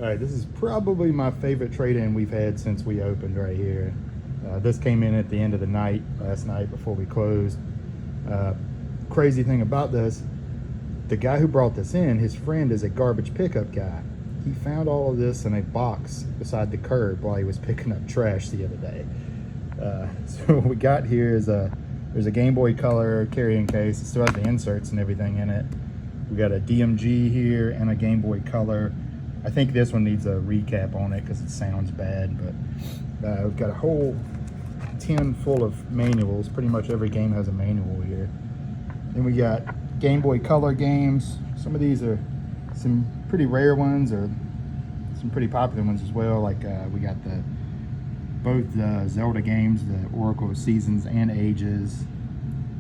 All right, this is probably my favorite trade-in we've had since we opened right here. This came in at the end of the night last night before we closed. Crazy thing about this, the guy who brought this in, his friend is a garbage pickup guy. He found all of this in a box beside the curb while he was picking up trash the other day. So what we got here is there's a Game Boy Color carrying case. It still has the inserts and everything in it. We got a DMG here and a Game Boy Color. I think this one needs a recap on it because it sounds bad, but we've got a whole tin full of manuals. Pretty much every game has a manual here. Then we got Game Boy Color games. Some of these are some pretty rare ones or some pretty popular ones as well. Like we got both the Zelda games, the Oracle of Seasons and Ages.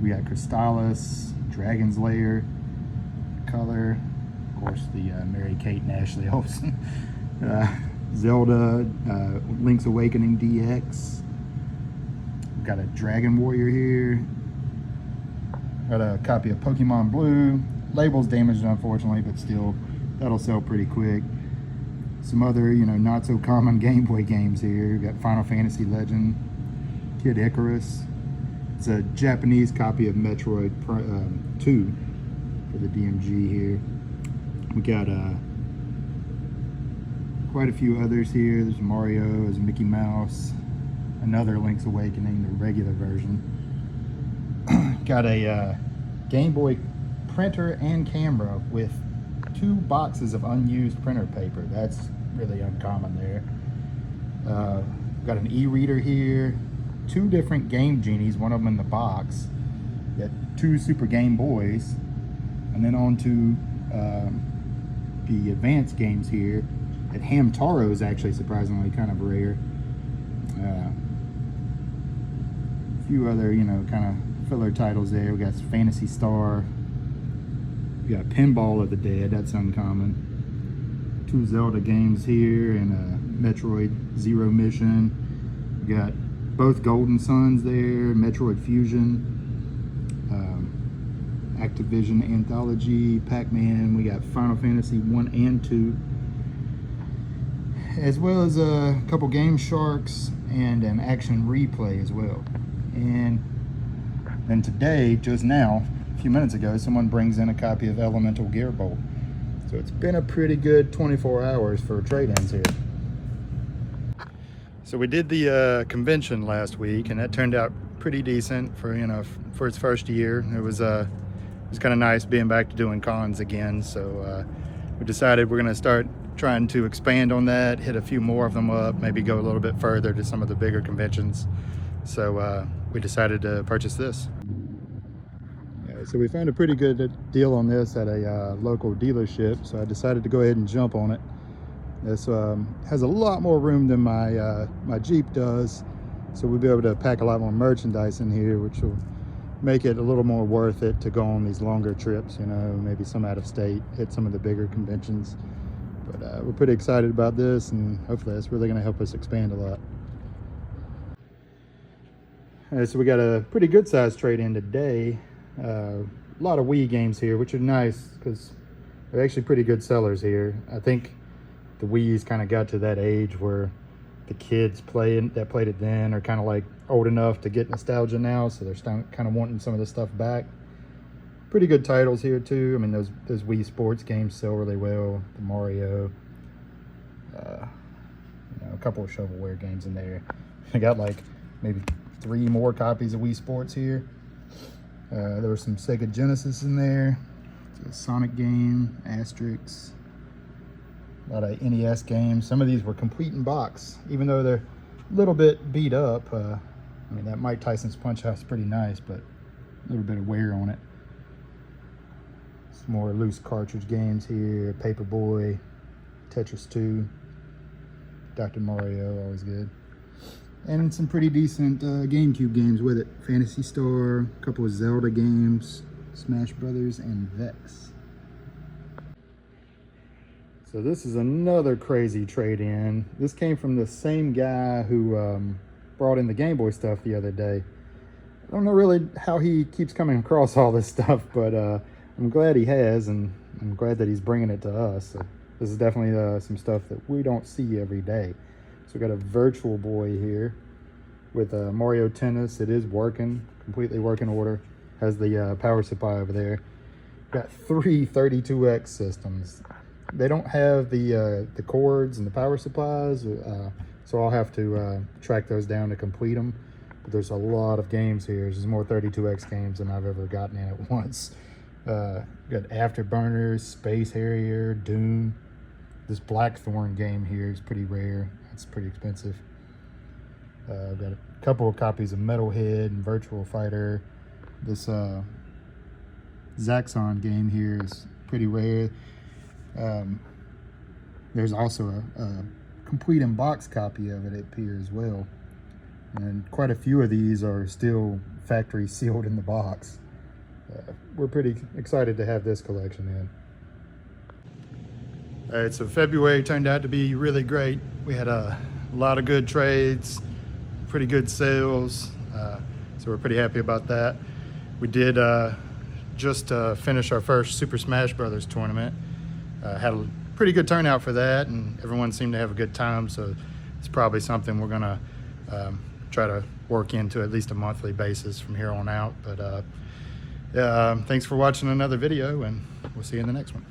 We got Crystallis, Dragon's Lair, Color. Of course, the Mary Kate and Ashley Olsen. Zelda, Link's Awakening DX. We've got a Dragon Warrior here. Got a copy of Pokemon Blue. Label's damaged, unfortunately, but still, that'll sell pretty quick. Some other, not so common Game Boy games here. We've got Final Fantasy Legend, Kid Icarus. It's a Japanese copy of Metroid 2 for the DMG here. We got quite a few others here. There's Mario, there's Mickey Mouse, another Link's Awakening, the regular version. Got a Game Boy printer and camera with 2 boxes of unused printer paper. That's really uncommon there. Got an e-reader here, 2 different Game Genies, one of them in the box. Got 2 Super Game Boys, and then on to the advanced games here. That Hamtaro is actually surprisingly kind of rare. A few other, kind of filler titles there. We got Phantasy Star. We got Pinball of the Dead, that's uncommon. 2 Zelda games here and a Metroid Zero Mission. We got both Golden Suns there, Metroid Fusion. Activision Anthology, Pac-Man. We got Final Fantasy 1 and 2, as well as a couple Game Sharks and an Action Replay as well. And then today, just now, a few minutes ago, someone brings in a copy of Elemental Gearbolt. So it's been a pretty good 24 hours for trade-ins here. So we did the convention last week, and that turned out pretty decent for for its first year. It was kind of nice being back to doing cons again. So we decided we're going to start trying to expand on that, hit a few more of them up, maybe go a little bit further to some of the bigger conventions. So we decided to purchase this. Yeah, so we found a pretty good deal on this at a local dealership, so I decided to go ahead and jump on it. This has a lot more room than my Jeep does, so we'll be able to pack a lot more merchandise in here, which will make it a little more worth it to go on these longer trips, maybe some out of state, hit some of the bigger conventions. But we're pretty excited about this, and hopefully that's really going to help us expand a lot. All right, so we got a pretty good sized trade-in today. A lot of Wii games here, which are nice because they're actually pretty good sellers here. I think the Wii's kind of got to that age where the kids that played it then are kind of like old enough to get nostalgia now, so they're kind of wanting some of this stuff back. Pretty good titles here too. I mean, those Wii Sports games sell really well. The Mario, a couple of shovelware games in there. I got like maybe 3 more copies of Wii Sports here. There was some Sega Genesis in there. A Sonic game, Asterix. A lot of NES games. Some of these were complete in box, even though they're a little bit beat up. I mean, that Mike Tyson's Punch Out's pretty nice, but a little bit of wear on it. Some more loose cartridge games here. Paperboy, Tetris 2, Dr. Mario, always good. And some pretty decent GameCube games with it. Phantasy Star, a couple of Zelda games, Smash Brothers, and Vex. So this is another crazy trade-in. This came from the same guy who brought in the Game Boy stuff the other day. I don't know really how he keeps coming across all this stuff, but I'm glad he has, and I'm glad that he's bringing it to us. So This is definitely some stuff that we don't see every day. So we got a Virtual Boy here with Mario Tennis. It is working, completely working order. Has the power supply over there. Got three 32X systems. They don't have the cords and the power supplies, so I'll have to track those down to complete them. But there's a lot of games here. There's more 32X games than I've ever gotten in at once. Got Afterburners, Space Harrier, Doom. This Blackthorn game here is pretty rare. It's pretty expensive. I've got a couple of copies of Metalhead and Virtual Fighter. This Zaxxon game here is pretty rare. There's also a complete in-box copy of it up here as well. And quite a few of these are still factory sealed in the box. We're pretty excited to have this collection in. All right, so February turned out to be really great. We had a lot of good trades, pretty good sales, so we're pretty happy about that. We did just finish our first Super Smash Brothers tournament. Had a pretty good turnout for that, and everyone seemed to have a good time, so it's probably something we're gonna try to work into at least a monthly basis from here on out. But thanks for watching another video, and we'll see you in the next one.